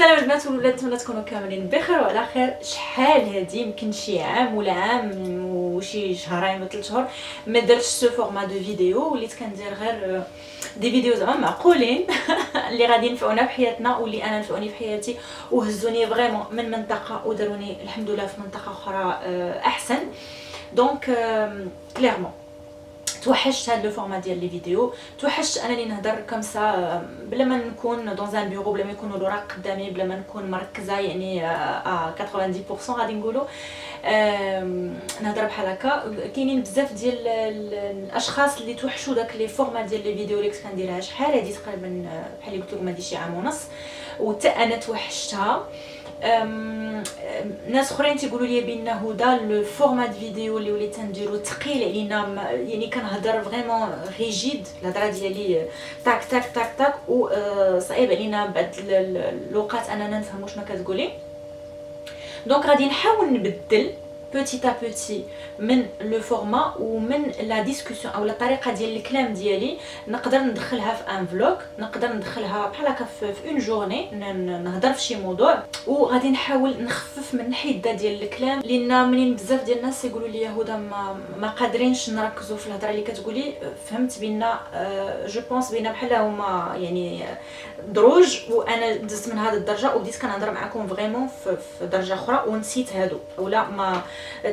السلام البنات والولاد، نتمنى تكونوا كاملين بخير وعلى خير. شحال هادي يمكن شي عام ولا عام وشي شهرين ولا 3 شهور ما درتش سو فورما دو فيديو، وليت كندير غير دي فيديو زعما معقولين اللي غادي ينفعونا في حياتنا واللي انا نفعوني في حياتي وهزوني فريمون من منطقه وداروني الحمد لله في منطقه اخرى احسن. دونك كليرمون توحشت هاد لو فورما ديال لي فيديو، توحشت انني نهضر كمسا بلا ما نكون دون ان بيرو، بلا ما يكونوا الاوراق قدامي، بلا ما نكون مركزه يعني 90% غادي نقولوا نهضر بحال هكا. كاينين بزاف ديال الاشخاص اللي توحشوا داك لي فورما ديال لي فيديو اللي كنت كنديرها شحال هادي تقريبا بحال اللي قلت لكم هادي شي عام ونص، وحتى انا توحشتها. ناس اخرين تيقولوا لي بان هدا لو فورما دو فيديو اللي وليت نديرو ثقيل علينا، يعني كنهضر فريمون ريجيد، الهضره ديالي تاك تاك تاك تاك، وصعيب علينا بعض الاوقات اننا نفهموا شنو كتقولي. دونك غادي نحاول نبدل بوتي تا بوتي من لو فورما ومن لا ديسكوسيون او الطريقه ديال الكلام ديالي، نقدر ندخلها في ان فلوغ، نقدر ندخلها بحال هكا في اون جورني نهضر في شي موضوع، وغادي نحاول نخفف من الحده ديال الكلام، لان منين بزاف ديال الناس يقولوا لي هدى ما قادرينش نركزوا في الهضره اللي كتقولي، فهمت بان جو بونس بان بحال هما يعني دروج، وانا دزت من هذه الدرجه وبديت كنهضر معكم فريمون في درجه اخرى ونسيت هادو، اولا ما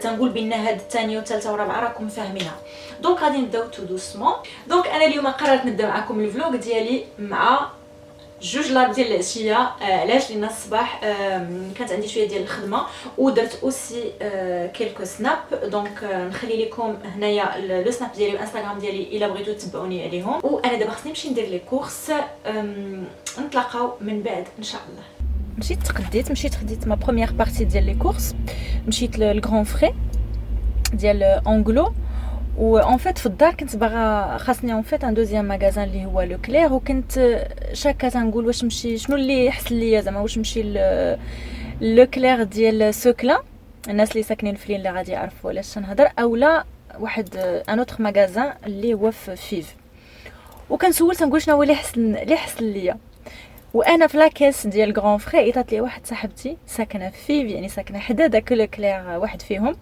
تنقول بان هاد الثانيه والثالثه والرابعه راكم فاهمينها. دونك غادي نبداو تو دوسمون. دونك انا اليوم قررت نبدا معكم الفلوق ديالي مع 2 ديال العشيه. علاش؟ لان الصباح كانت عندي شويه ديال الخدمه ودرت اوسي كيلكو سناب، دونك نخلي لكم هنايا لو سناب ديالي والانستغرام ديالي الا بغيتو تتبعوني عليهم. وانا دابا خصني نمشي ندير لي كورس، نتلاقاو من بعد ان شاء الله. مشيت خديت ما بروميير بارتي ديال لي كورس، مشيت للغران فري ديال اونغلو، و ان فيت في الدار كنت باغا خاصني ان فيت ان دوزيام ماغازان اللي هو لو كلير، وكنت شاكه تنقول واش نمشي شنو اللي يحسن ليا زعما، واش نمشي لو كلير ديال سوكلا، الناس اللي ساكنين في لين اللي غادي يعرفوا علاش نهضر، اولا واحد ان اوتر ماغازان اللي هو في فيف. وكنسول تنقول شنو هو اللي يحسن ليا، وانا في لاكيس ديال غران فري عيطات لي واحد صاحبتي ساكنه في فيف، يعني ساكنه حدا داك لو كلير واحد فيهم،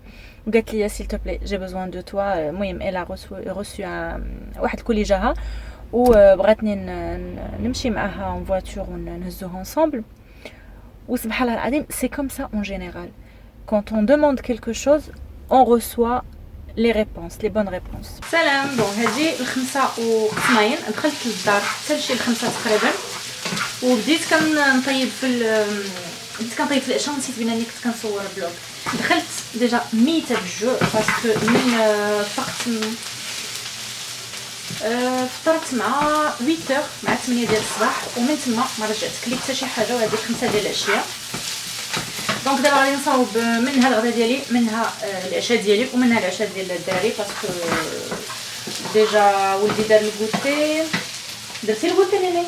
وقالت لي سيل تو بلي جي بوزوان دو توا. المهم الا روسو واحد الكولي جاها وبغاتني نمشي معاها اون فواتور ونهزوها انصامبل. وسبحان الله العظيم سي كوم سا اون جينيرال، كونط اون دوموند كيلكو شوز اون ريسوا لي ريبونس، لي بون ريبونس. سلام. بون هذه الخمسه وقسمين، دخلت للدار حتى لشي الخمسه تقريبا، وبديت كنطيب في العشاء، نسيت بانني كنت كنصور فلوغ. دخلت ديجا ميته بالجوع باسكو من فطرت مع 8 مع 8 ديال الصباح، ومن تما ما رجعت كليت حتى شي حاجه، وهذيك 5 ديال العشيه. دونك دابا غادي نصاوب منها الغدا ديالي، منها العشاء ديالي، ومنها العشاء ديال الدراري، باسكو ديجا ولدي دار الكوتي. درتي الكوتي نيني؟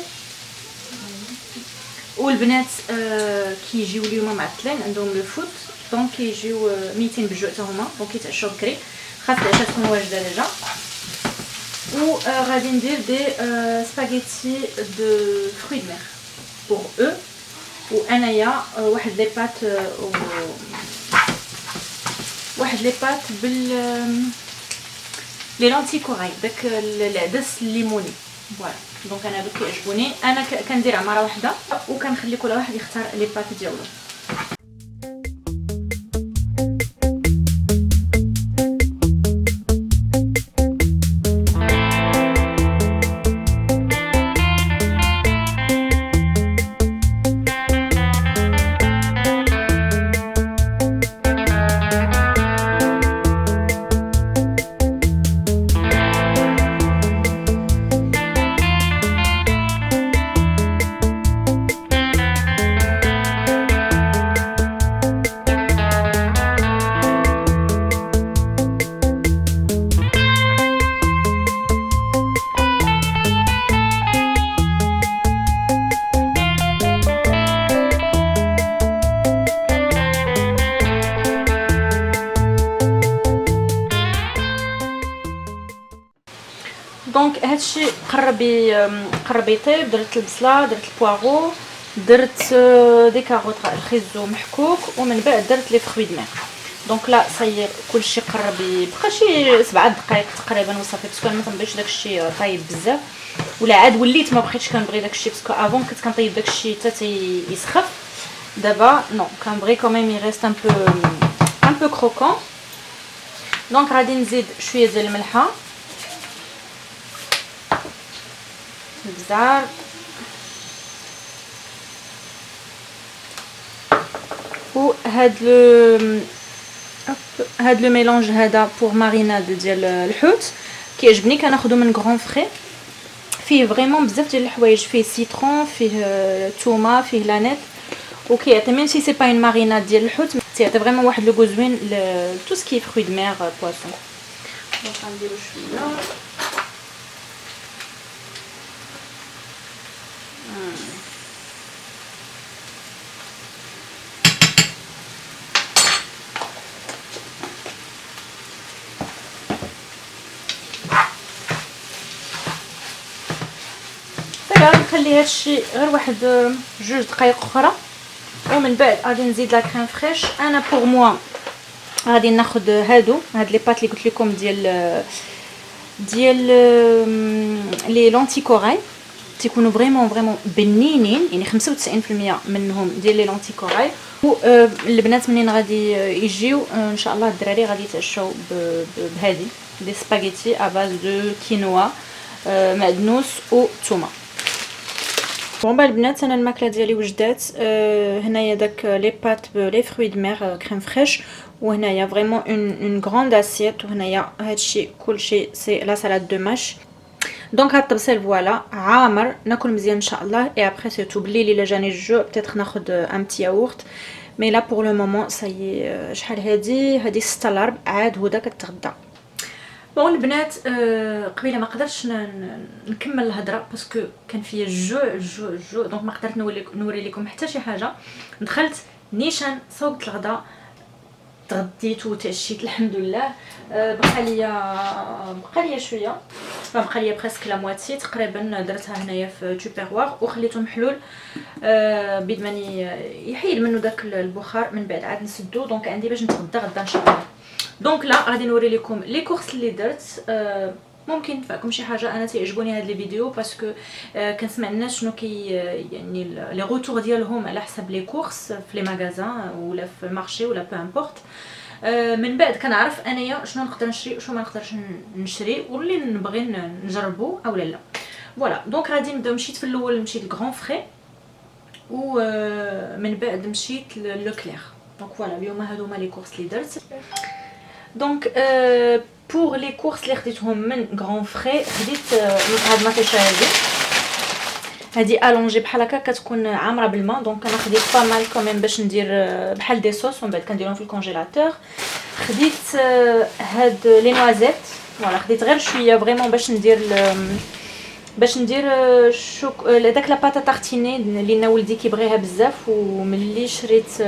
والبنات كيجيو اليوم معطلين، عندهم لو فوت، دونك كيجيو ميتين بالجوع حتى هما، دونك كيتعشوا بكري، خاص العشاء تكون واجده ديجا. و غادي ندير دي سباغيتي دو فروي دو مير بور او، وانايا واحد لي بات بال لي لونتي كوراي، داك العدس الليموني، فوالا. دونك انا هادو كيعجبوني، انا كندير عماره واحده وكنخلي كل واحد يختار لي بات ديالو. دونك هادشي قرب يطيب. درت البصله، درت البواغو، درت دي كاروط الخيزو محكوك ومن بعد درت لي فروي دو مير. دونك لا صاي كلشي قرب بقى شي 7 دقائق تقريبا وصافي باسكو انا ما كنبغيش داكشي طايب بزاف ولا عاد وليت ما بقيتش كنبغي داكشي باسكو افون كنت كنطيب داكشي حتى يسخف. دابا نو كنبغي كوميم يريست ان بو كروكون. دونك غادي نزيد شويه ديال الملحه البزار وهاد لو ميلونج هذا بور ماريناد ديال الحوت كيعجبني كناخذو من غران فري. فيه فريمون بزاف ديال الحوايج، فيه سيترون، فيه تومه، فيه لانيت، وكيعطي ميم سي با اون ماريناد ديال الحوت تيعطي فريمون واحد لو غوزوين تو سكي فروي دو مير بواسون. دونك غنديرو شويه نخلي هادشي غير واحد 2 دقائق اخرى ومن بعد غادي نزيد لا كريم فريش. انا بور موا غادي ناخذ هاد لي بات اللي قلت لكم ديال لي لونتي كوراي تيكونوا فريمون بنينين، يعني 95% منهم ديال لي لونتي كوراي. والبنات منين غادي يجيو ان شاء الله الدراري غادي يتعشاو بهادي دي سباغيتي ا باز دو كينوا معدنوس وثومه. بون البنات انا الماكله ديالي وجدات. هنايا داك لي بات لي فروي دو مير كريم فريش، وهنايا فريمون اون غروند اسيت، وهنايا هادشي كلشي سي لا سالاد دو ماش. دونك هاد الطبسيل فوالا عامر ناكل مزيان ان شاء الله. اي ابري سيرتو بالليل الا جاني الجوع بتاتر ناخذ ان بتي ياورت، مي لا بور لو مومون ساي شحال هادي 6 لارب عاد هدى كتغدى. بون البنات قبيله ما قدرتش نكمل الهضره باسكو كان فيا الجوع دونك ما قدرت نوري لكم حتى شي حاجه. دخلت نيشان صوبت الغدا، تغديت وتعشيت الحمد لله. بقى ليا شويه، بقى ليا بريسك لا مواتي تقريبا. درتها هنايا في توبيروار وخليته محلول بيد ماني يحيد منه داك البخار، من بعد عاد نسدو. دونك عندي باش نتغدى غدا ان شاء الله. دونك لا غادي نوري لكم لي كورس اللي درت. ممكن ينفعكم شي حاجه. انا تيعجبوني هاد لي فيديو باسكو كنسمع الناس شنو يعني لي روتور ديالهم على حسب لي كورس في لي ماغازان ولا في المارشي ولا بو امبورط. من بعد كنعرف انايا شنو نقدر نشري وشنو ما نقدرش نشري واللي نبغي نجربو اولا لا. فوالا دونك غادي نبداو. مشيت في الاول مشيت لغران فري ومن بعد مشيت لو كلير. دونك فوالا اليوم هادوما لي كورس اللي درت. دونك بور لي كورس اللي خديتهم من غران فري خديت هاد المطيشه هادي الونجي بحال هكا كتكون عامره بالماء. دونك انا خديت با مال كوميم باش ندير بحال دي صوص ومن بعد كنديرهم في الكونجيلاتور. خديت هاد لي نوازيت فوالا خديت غير شويه فريمون باش ندير داك لا باتا تارتيني اللي انا ولدي كيبغيها بزاف. وملي شريت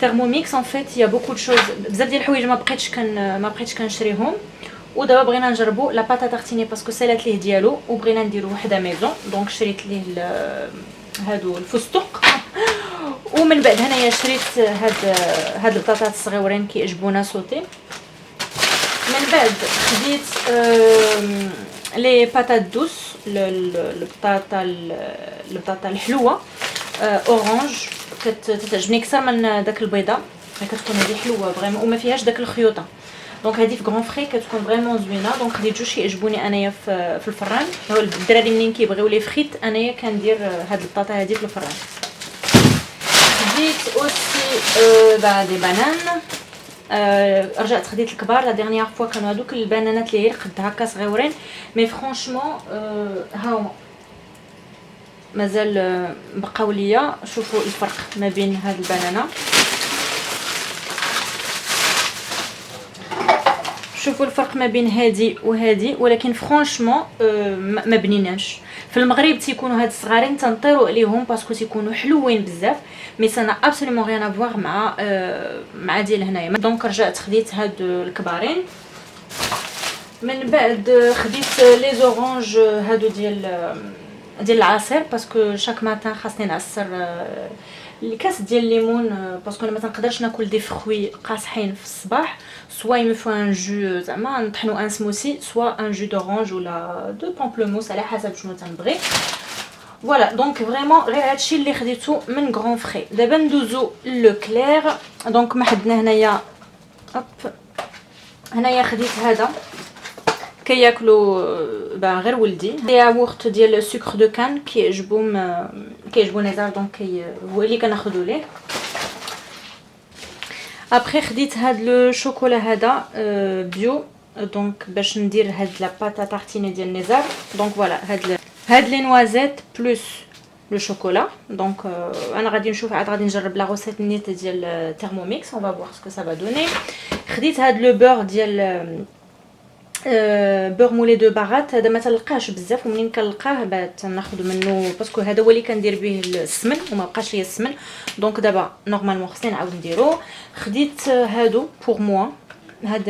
تhermomix en fait il y a beaucoup de choses بزاف ديال الحوايج ما بقيتش كنشريهم. ودابا بغينا نجربوا لا باتا تارتيني باسكو سالات ليه ديالو وبغينا نديرو وحده ميزون. دونك شريت ليه هادو الفستق ومن بعد هنايا شريت هاد البطاطات الصغيورين كيعجبونا صوتي. من بعد خديت لي باتات دوس البطاطا الحلوه اورانج كتعجبني اكثر من داك البيضه، كتكون هذه حلوه فريمون وما فيهاش داك الخيوطه. دونك هذه في غران فري كتكون فريمون زوينه. دونك خديت جوج كيعجبوني انايا في الفران. هو الدراري منين كيبغيو لي فريت انايا كندير هاد البطاطا هذه في الفران. خديت اوسي دي بانان. رجعت خديت الكبار. لا ديرنيير فوا كانوا هذوك البنانات اللي قد هكا صغيورين مي فرانشمون هاهما مازال بقاو ليا. شوفوا الفرق ما بين هاد البنانه، شوفوا الفرق ما بين هادي وهادي، ولكن فرانشمون ما بنيناش. في المغرب تيكونوا هاد الصغارين تنطيروا عليهم باسكو تيكونوا حلوين بزاف، مي سانا ابسوليومون غيان افوار مع ديال هنايا. دونك رجعت خديت هاد الكبارين. من بعد خديت لي زورانج هادو ديال ديال العصير باسكو شاك ماتان خاصني نعصر الكاس ديال الليمون باسكو انا ما تنقدرش ناكل دي فروي قاصحين في الصباح. سوا يمفو ان جو زعما نطحنوا ان سموسي سوا ان جو دورانج ولا دو بامبلوموس على حسب شنو تنبغي. فوالا دونك فريمون غير هادشي اللي خديتو من غران فري. دابا ندوزو لو كلير. دونك ما حدنا هنايا هنايا خديت هذا كياكلوا غير ولدي ياغورت ديال السكر دو كان كيعجبوني زعما دونك هو اللي كناخذوا ليه. ابري خديت هاد لو شوكولا هذا بيو دونك باش ندير هاد لا باتا تارتيني ديال النزار. دونك فوالا هاد لي نوازيت بلس لو شوكولا. دونك انا غادي نشوف عاد غادي نجرب لا غوسيت نيت ديال تيرموميكس اون فا فوار سكو سا فا دوني. خديت هاد لو بور ديال بور مولي دو باغات. هذا ما تلقاهش بزاف ومنين كنلقاه تناخذ منه باسكو هذا هو اللي كندير به السمن وما بقاش ليا السمن. دونك دابا نورمالمون خصني نعاود نديرو. خديت هادو بور موا هاد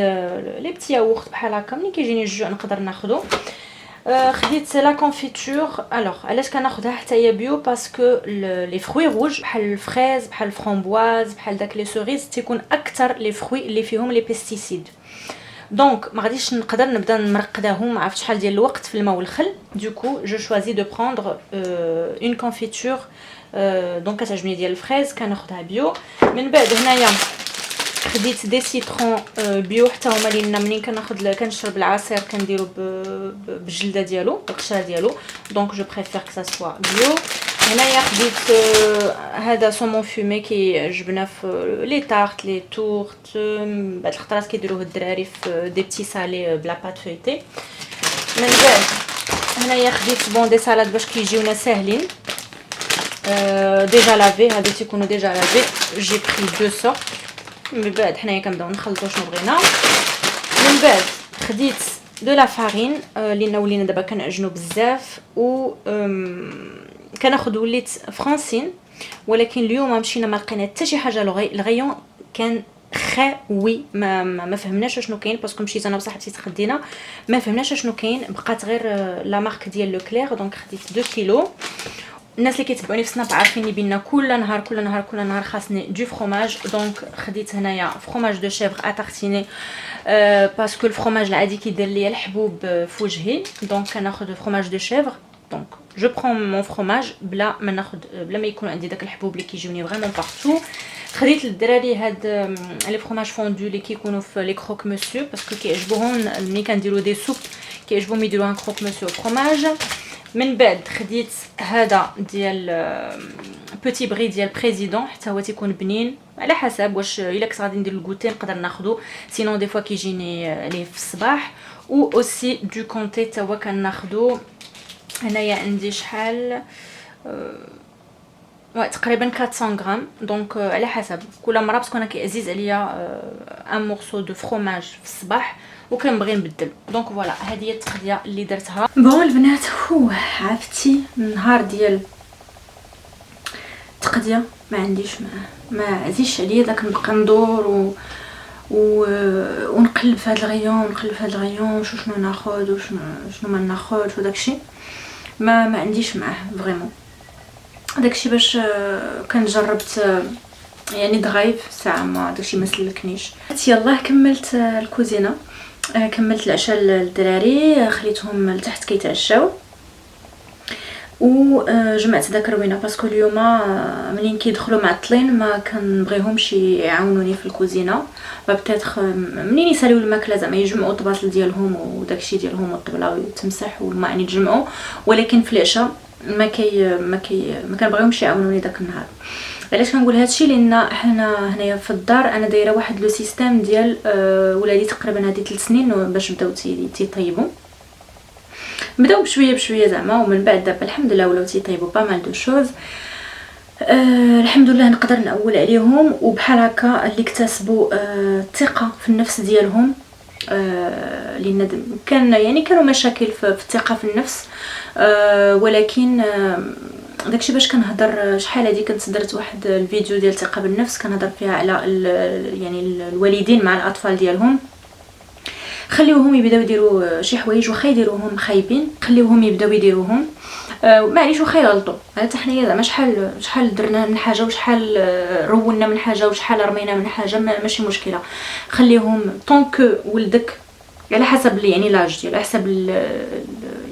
لي بتي ياغورت بحال هكا ملي كيجيني الجوع نقدر ناخذو. خديت لا كونفيتور. الوغ علاش كناخذها حتى هي بيو باسكو لي فروي روج بحال الفريز بحال الفرامبواز بحال داك لي سوريز تيكون اكثر لي فروي اللي فيهم لي بيستيسيد. دونك ما غاديش نقدر نبدا نمرقداهم عرفت شحال ديال الوقت في الماء والخل. دوكو جو شوازي دو بروندر اون كونفيتور دونك كتعجبني ديال الفريز كناخذها بيو. من بعد هنايا خديت دي سيترون بيو حتى هما لينا منين كنشرب العصير كنديرو بالجلده ديالو القشره ديالو. دونك جو بريفير كو سا سوا بيو. هنايا خديت هذا سومون فومي كيعجبنا في لي تارت لي تورت بعض الخطرات كيديروه الدراري في دي بتي سالي بلا بات فويتي. من بعد هنايا خديت بون دي سالاد باش كيجيونا ساهلين ديجا لافي. هادو تيكونوا ديجا لافي جي بري دو سورت. من بعد حنايا كنبداو نخلطوا شنو بغينا. من بعد خديت دو لا فارين اللي ولينا دابا كنعجنوا بزاف و كناخذ وليت فرانسين. ولكن اليوم مشينا ما لقينا حتى شي حاجه الغيون كان خاوي ما فهمناش شنو كاين باسكو مشيت انا وصاحبتي تخدينا ما فهمناش شنو كاين. بقات غير لا مارك ديال لو كلير. دونك خديت 2 كيلو. الناس اللي كيتبعوني في سناب عارفيني بينا كل نهار خاصني دو فروماج. دونك خديت هنايا فروماج دو شيفر اتارتيني باسكو الفروماج العادي كيدير ليا الحبوب في وجهي. دونك كناخذ فروماج دو شيفر. دونك جو برون مون فروماج بلا ما يكون عندي داك الحبوب اللي كيجيوني فريمون بارتو. خديت للدراري هاد لي فروماج فوندو اللي كيكونوا في لي كروك مسيو باسكو كيعجبوهم ملي كنديروا دي سوب كيعجبهم يديروا ان كروك مسيو فروماج. من بعد خديت هذا ديال بوتي بري ديال بريزيدون حتى هو تيكون بنين على حسب واش الا كنت غادي ندير الكوتي نقدر ناخذو سينون دي فوا كيجيني ليه في الصباح. و اوسي دو كونتي حتى هو كناخذو. هنايا عندي شحال تقريبا 400 غرام. دونك على حسب كل مره باسكو انا كيعزيز عليا ان مورسو دو فروماج في الصباح وكنبغي نبدل. دونك فوالا هذه هي التقديه اللي درتها. بون البنات عرفتي النهار ديال التقديه ما عنديش ما عزيزش عليا داك نبقى ندور ونقلب في هذا الغيون شنو ناخذ وشنو ما ناخذش وداكشي ما عنديش معاه فريمون. داكشي باش كان جربت يعني دغايف ساعه ما داكشي ما سلكنيش. يلاه كملت الكوزينه كملت العشاء للدراري خليتهم لتحت كيتعشاو وجمعت داك الروينه باسكو اليوم منين كيدخلوا معطلين ما كنبغيهمش يعاونوني في الكوزينه. بتاتخ منين يساليو الماكله زعما يجمعوا الطباطل ديالهم وداكشي ديالهم والطبله ويتمسح والماء يعني يتجمعوا. ولكن في العشاء ما كنبغيهمش يعاونوني داك النهار. علاش كنقول هادشي لان حنا هنايا في الدار انا دايره واحد لو سيستيم ديال ولادي تقريبا هادي 3 سنين باش بداو تيطيبوا بداو بشويه زعما ومن بعد دابا الحمد لله ولاو تيطيبوا با مال دو شوز. الحمد لله نقدر نأول عليهم وبحال هكا اللي اكتسبوا الثقه في النفس ديالهم. لان كانوا مشاكل في الثقه في النفس. ولكن داكشي باش كنهضر شحال هادي كنت درت واحد الفيديو ديال الثقه بالنفس كنهضر فيها على يعني الوالدين مع الاطفال ديالهم. خليوهم يبداو يديروا شي حوايج واخا يديروهم خايبين خليوهم يبداو يديروهم معليش واخا يغلطوا، حتى حنايا زعما شحال درنا من حاجه وشحال رونا من حاجه وشحال رمينا من حاجه، ماشي مشكله. خليهم طونك ولدك على حسب يعني لاج ديالو، على حسب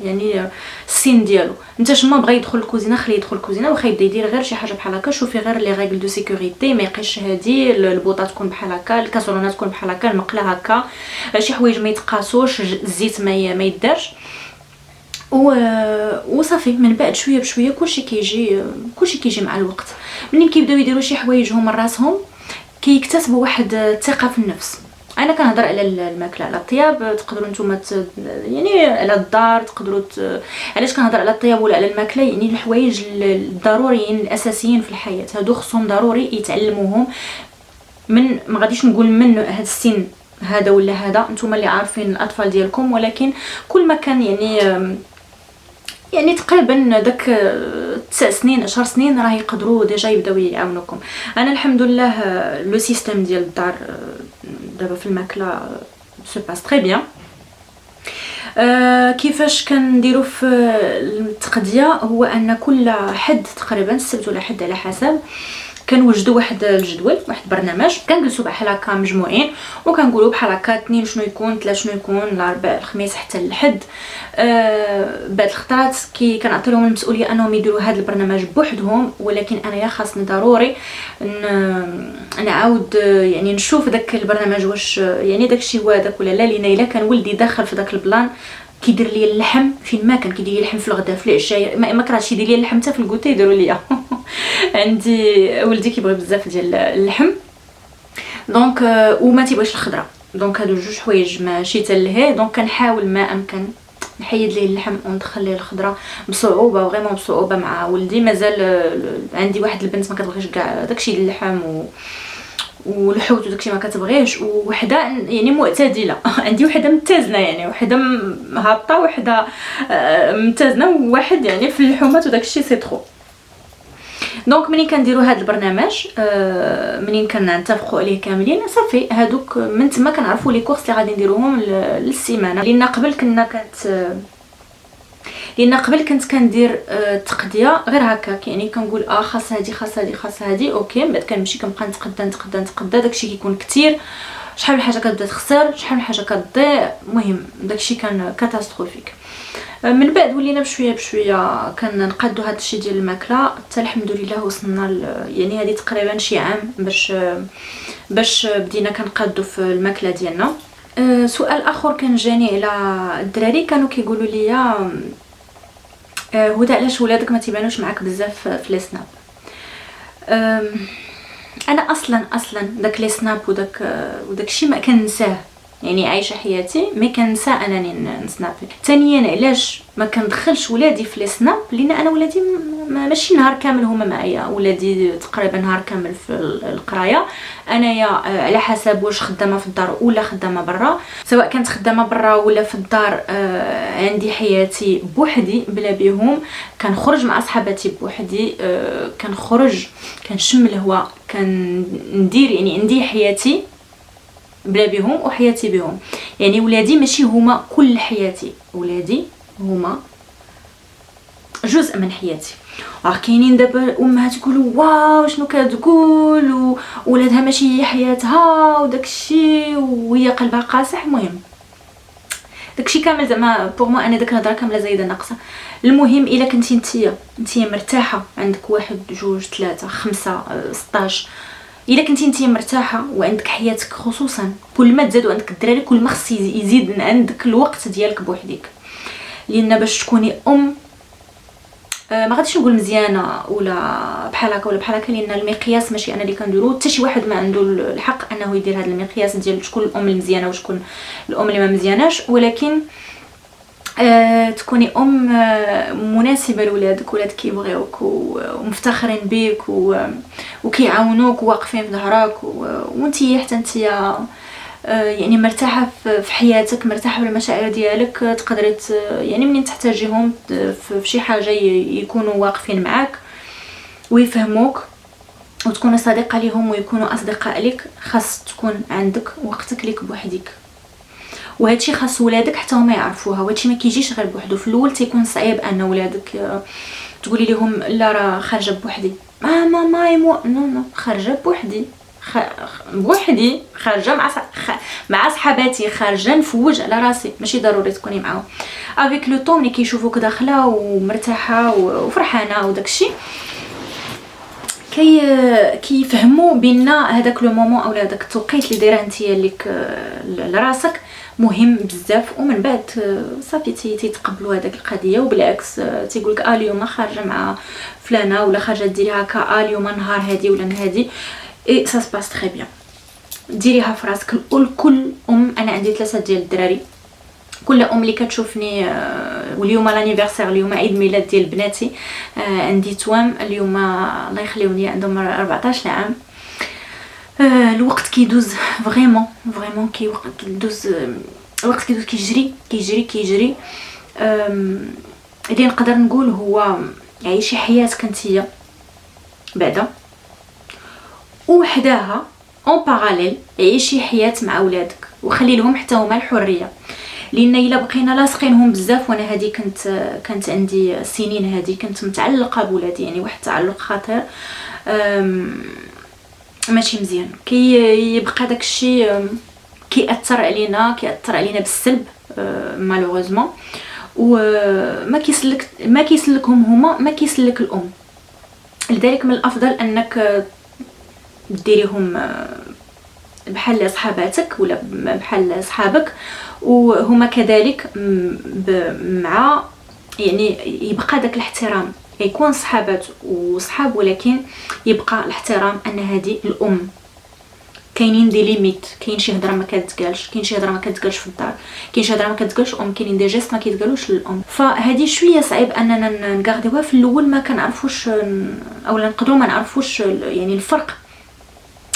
يعني السن ديالو. انت شما بغى يدخل الكوزينه خليه يدخل الكوزينه، واخا يبدا يدير غير شي حاجه بحال هكا، شوفي غير لي ريغل دو سيكوريتي، ما يقيش هادي البوطه تكون بحال هكا، الكاسرونه تكون بحال هكا، المقله هكا، شي حوايج ما يتقاسوش، الزيت ما يدارش وصافي. من بعد شويه بشويه كلشي كيجي مع الوقت. منين كيبداو يديروا شي حوايج هما راسهم كيكتسبوا واحد الثقه في النفس. انا كنهضر على الماكله، على الطياب تقدروا نتوما يعني على الدار تقدروا علاش كنهضر على الطياب ولا على الماكله؟ يعني الحوايج الضروريين الاساسيين في الحياه، هادو خصهم ضروري يتعلموهم من، ما غاديش نقول من هاد السن هذا ولا هذا، نتوما اللي عارفين الاطفال ديالكم، ولكن كل ما كان يعني تقريبا داك 9 سنين 10 سنين راه يقدروا ديجا يبداو يعاونوكم. انا الحمد لله لو سيستيم ديال الدار دابا في الماكله سو باس تري بيان. كيفاش كنديروا في التقديه؟ هو ان كل حد تقريبا السبت ولا حد على حسب كنوجدوا واحد الجدول، واحد برنامج، كنجلسوا بحال هكا مجموعين وكنقولوا بحال هكا 2 شنو يكون، 3 شنو يكون، الاربعاء الخميس حتى الحد. بعد الخطرات كنعطي لهم المسؤوليه انهم يديروا هذا البرنامج بوحدهم، ولكن انا يا خاصني ضروري نعاود يعني نشوف داك البرنامج واش يعني داكشي هو داك ولا لا. لينا الا كان ولدي داخل في داك البلان كيدير لي اللحم فين ما كان، كيدير لي اللحم في الغداء في العشاء، ما كرهتش يدير لي اللحم حتى في الكوتي يديروا ليا عندي ولدي كيبغي بزاف ديال اللحم دونك وما تيبغيش الخضره، دونك هادو جوج حوايج ماشي تلهيه. دونك كنحاول ما امكن نحيد ليه اللحم وندخل ليه الخضره بصعوبه، فريمون بصعوبه مع ولدي. مازال عندي واحد البنت ما كتبغيش كاع داكشي ديال اللحم والحوت وداكشي ما كتبغيش، وحده يعني معتدله عندي وحده متزنه، يعني وحده هابطه وحده متزنه، وواحد يعني في اللحومات وداكشي سي ترو. دونك منين كنديروا هذا البرنامج منين كنتفقوا عليه كاملين صافي، هادوك من تما كنعرفوا لي كورس اللي غادي نديروهم للسيمانه. لان قبل كنت كندير تقديه غير هكاك، يعني كنقول خاص هادي خاص هادي خاص هادي اوكي، من بعد كنمشي كنبقى نتقدى داكشي كيكون كتير، شحال من حاجه كتبدا تخسر، شحال من حاجه كتضيع، المهم داكشي كان كاتاستروفيك. من بعد ولينا بشويه كنقادوا هذا الشيء ديال الماكله حتى الحمد لله وصلنا يعني هذه تقريبا شي عام باش بدينا كنقادوا في الماكله ديالنا. سؤال اخر كان جاني على الدراري، كانوا كيقولوا لي هدى علاش ولادك ما تيبانوش معاك بزاف في لي سناب؟ انا اصلا داك لي سناب وداك الشيء ما كنساه، يعني عايشه حياتي ما كنسى انني نسنابي. ثانيا علاش ما كندخلش ولادي في لي سناب؟ لان انا ولادي ماشي نهار كامل هما معايا، ولادي تقريبا نهار كامل في القرايه، انايا على حسب واش خدامه في الدار ولا خدامه برا، سواء كانت خدامه برا ولا في الدار عندي حياتي بوحدي بلا بيهم، كنخرج مع صحاباتي بوحدي، كنخرج كنشم الهواء، كندير يعني عندي حياتي بلا بيهم وحياتي بهم. يعني ولادي ماشي هما كل حياتي، ولادي هما جزء من حياتي. راه كاينين دابا امهات يقولوا واو شنو كتقول ولادها ماشي هي حياتها وداكشي وهي قلبها قاصح. المهم داكشي كامل زعما بوغ مو انا داك الهضره كامله زايده ناقصه. المهم الا كنتي نتيا مرتاحه، عندك 1 2 3 5 16، الا كنتي نتيا مرتاحه وعندك حياتك، خصوصا كل ما تزادوا عندك الدراري كل ما خص يزيد عندك الوقت ديالك بوحدك، لان باش تكوني ما غاديش نقول مزيانه ولا بحال هكا ولا بحال هكا، لان المقياس ماشي انا اللي كنديرو، حتى شي واحد ما عنده الحق انه يدير هذا المقياس ديال شكون الام المزيانه وشكون الام اللي ما مزياناش، ولكن تكوني مناسبه لولادك، ولادك كيبغيوك ومفتخرين بيك وكيعاونوك وواقفين في ظهرك، وانتي حتى انتي يعني مرتاحه في حياتك، مرتاحه بالمشاعر ديالك، تقدري يعني منين تحتاجيهم في شي حاجه يكونوا واقفين معاك ويفهموك، وتكوني صديقه ليهم ويكونوا اصدقاء لك. خاص تكون عندك وقتك ليك بوحدك. وهادشي خاص ولادك حتى هما يعرفوها، وهادشي ما كيجيش غير بوحدو. في الاول تيكون صعيب ان ولادك تقولي لهم لا راه خارجه بوحدي، ماما مايمو نو خارجه بوحدي، بوحدي خارجه مع صحاباتي، خارجه نفوج على راسي، ماشي ضروري تكوني معاهم. افيك لو طون ملي كيشوفوك داخله ومرتاحه وفرحانه وداكشي كيفهموا بان هذاك لو مومون او هذاك التوقيت اللي دايره نتيا ليك لراسك مهم بزاف. ومن بعد صافي تيتقبلوا هذاك القضيه، وبالعكس تيقولك اليوم خارجه مع فلانه ولا خارجه ديري هكا اليوم نهار هادي ولا هادي، اي سا سباس تري بيان. ديريها في راسك. كل انا عندي 3 ديال الدراري، كل اللي كتشوفني واليوم لانيفرسير، اليوم عيد ميلاد ديال بناتي، عندي توام اليوم الله يخليهم لي عندهم 14 عام. الوقت كيدوز فريمون كيدوز، الوقت كيدوز كيجري. اللي نقدر نقول هو عيشي حياتك نتيا بعدا، وحداها اون باراليل عيشي حياه مع اولادك وخلي لهم حتى هما الحريه. لان الا بقينا لاصقينهم بزاف، وانا هذه كانت عندي سنين، هذه كنت متعلقه بولادي، يعني واحد التعلق خطير ماشي مزيان. يبقى داكشي كيأثر علينا بالسلب مالوغوزمون، وما كيسلكهم هما، ما كيسلك الام. لذلك من الافضل انك ديريهم بحال صحاباتك ولا بحال صحابك، وهما كذلك مع يعني يبقى داك الاحترام، يكون صحابات وصحاب ولكن يبقى الاحترام ان هذه الام. كاينين دي ليميت، كاين شي هضره ما كتقالش، كاين شي هضره ما كتقالش في الدار، كاين شي هضره ما كتقالش ام، كاينين دي جيست ما كيتقالوش للام. فهذه شويه صعيب اننا نغارديوها في الاول، ما كنعرفوش اولا نقدروا ما نعرفوش يعني الفرق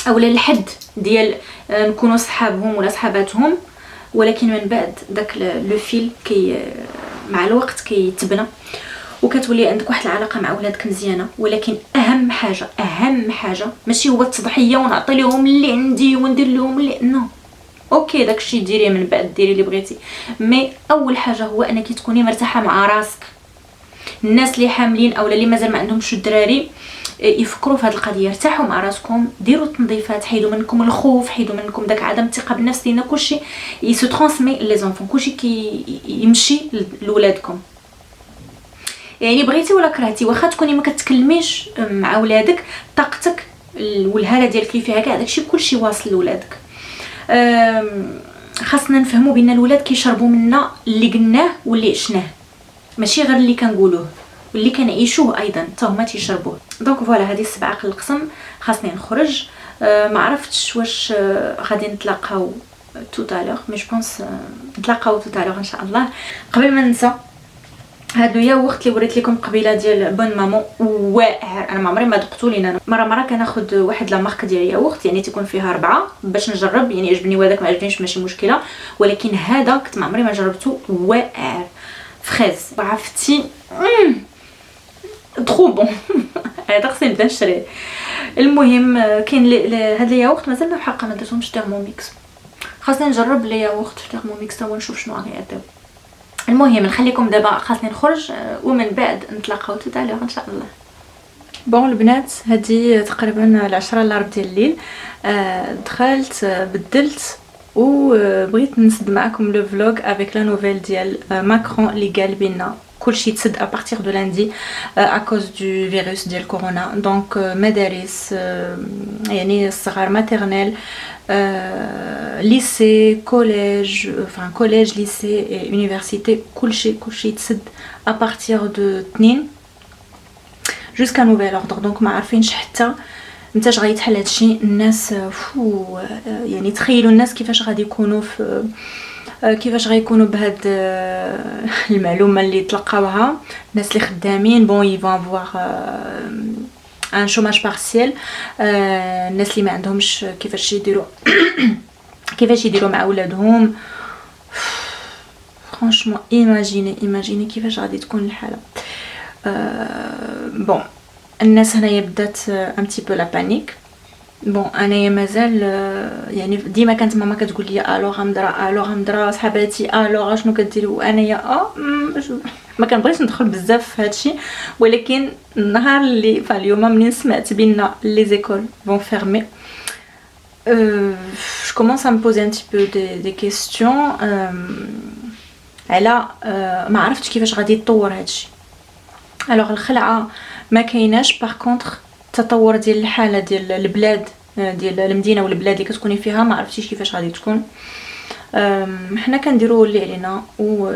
اولا الحد ديال نكونوا صحابهم ولا صحاباتهم، ولكن من بعد داك لو فيل مع الوقت كيتبنى وكتولي عندك واحد العلاقه مع ولادك مزيانه. ولكن اهم حاجه ماشي هو التضحيه ونعطي لهم اللي عندي وندير لهم اللي نو، اوكي داكشي ديريه من بعد ديري اللي بغيتي، مي اول حاجه هو انك تكوني مرتاحه مع راسك. الناس اللي حاملين اولا اللي مازال ما عندهمش الدراري يفكروا في هذه القضيه، ارتاحوا مع راسكم، ديروا التنظيفات، حيدوا منكم الخوف، حيدوا منكم داك عدم الثقه بالنفس، لان كلشي يسو ترانسمي لي زونفون، كلشي يمشي لولادكم. يعني بغيتي ولا كرهتي، واخا تكوني ما كتكلميش مع ولادك، طاقتك والهاله ديالك اللي فيها كاع داكشي كلشي واصل لولادك. خاصنا نفهموا بان الولاد كيشربوا منا اللي قلناه واللي عشناه، ماشي غير اللي كنقولوه، واللي كنعيشوه ايضا حتى هما تيشربوه. دونك فوالا هذه 7 عقل القسم. خاصني نخرج، ما عرفتش واش غادي نتلاقاو توتالور، مي جو بونس نتلاقاو توتالور ان شاء الله. قبل ما ننسى، هاد الياغورت اللي وريت لكم قبيله ديال بون مامون واعر، انا ما عمري ما دقتو، لينا مره كناخذ واحد لا مارك ديال ياغورت يعني تيكون فيها 4 باش نجرب، يعني عجبني وهذاك ما عجبنيش ماشي مشكله، ولكن هذا كنت ما عمري ما جربته، واعر فريز عرفتي ترو بون. هذا خصني نبدا نشريه. المهم كاين هاد الياغورت مازال ما حقا ما درتهمش تيرموميكس، خاصني نجرب لي ياغورت في تيرموميكس تا ونشوف شنو غيعطيو. المهم نخليكم دابا، خاصني نخرج ومن بعد نتلاقاو توتالور ان شاء الله. بون البنات، هذه تقريبا 10 الا ربع ديال الليل. دخلت بدلت وبغيت نسد معكم لو فلوغ افيك لا نوفيل ديال ماكرون اللي قال بينا كلشي تسد ابارتيغ دو لاندي اكوز دو فيروس ديال كورونا. دونك مدارس يعني الصغار ماتيرنيل ليسي كوليج، enfin كوليج ليسي يونيفرسيتي، كلشي تسد ابارتيغ دو 2 جوسكا نوفيل اوردر. دونك ما عارفينش حتى متاش غيتحل هادشي. الناس يعني تخيلوا الناس كيفاش غادي يكونوا في كيفاش غيكونوا بهاد المعلومه اللي تلقاوها. الناس اللي خدامين بون يفون فوار ان شوماج بارسيل، الناس اللي ما عندهمش كيفاش يديروا مع اولادهم. فرانشمون ايماجيني كيفاش غادي تكون الحاله. بون الناس هنايا بدات ان بتي بو لا بانيك، بون انايا مازال يعني ديما كانت ماما كتقول لي الوغ غمضره صحاباتي الوغ شنو كديروا، انايا ما كنبغيش ندخل بزاف في هادشي. ولكن النهار اللي اليوم منين سمعت بان لي زيكول فون فيرمي je commence à me poser un petit peu des questions على ما عرفتش كيفاش غادي يتطور هادشي. الوغ الخلعه ما كايناش، باغ كونطخ التطور ديال الحاله ديال البلاد ديال المدينه والبلاد اللي كتكوني فيها ما عرفتيش كيفاش غادي تكون. حنا كنديروا اللي علينا و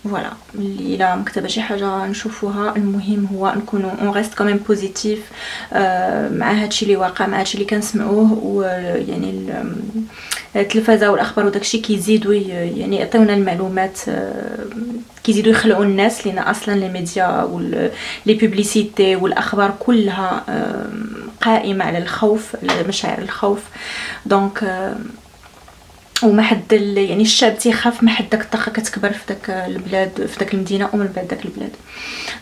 فوالا، اللي الا مكتبه شي حاجه نشوفوها. المهم هو نكونوا اون ريست كوميم بوزيتيف مع هادشي اللي واقع، مع هادشي اللي كنسمعوه. ويعني التلفازه والاخبار وداكشي كيزيدوا يعني يعطيونا المعلومات، كيزيدوا يخلعوا الناس، لان اصلا لي ميديا ولي بوبليسيتي والاخبار كلها قائمه على الخوف، على مشاعر الخوف. دونك وما حد يعني الشعب تيخاف، ما حد داك الطاقه كتكبر في داك البلاد، في داك المدينه ومن بعد داك البلاد.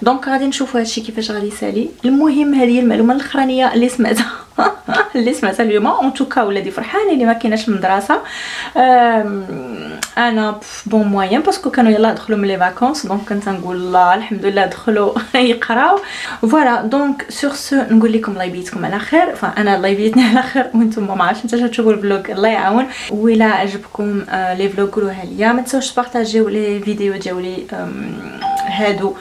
دونك غادي نشوفوا هادشي كيفاش غادي يسالي. المهم هذه المعلومه الاخرانيه اللي سمعتها اللي سمعتها اليوم اون توكا ولادي فرحانين اللي ما كايناش المدرسه. انا بون موين باسكو كانوا يلاه دخلوا من لي فاكونس، دونك كنت نقول الله الحمد لله دخلوا يقراو. فوالا دونك سور سو نقول لكم الله يبيتكم على خير. انا الله يبيتني على خير وانتم ما عرفتش نتا تشوفوا الفلوق، الله يعاون. وإلا عجبكم لي فلوق قولوها ليا، ما تنساوش تبارطاجيو لي فيديو ديالي هادو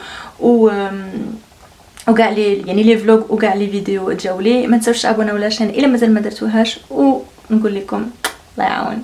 وكاع لي يعني لي فلوق وكاع لي فيديو ديالي. ما تنساوش تابوناو لا شين الا مازال ما درتوهاش، ونقول لكم الله يعاون.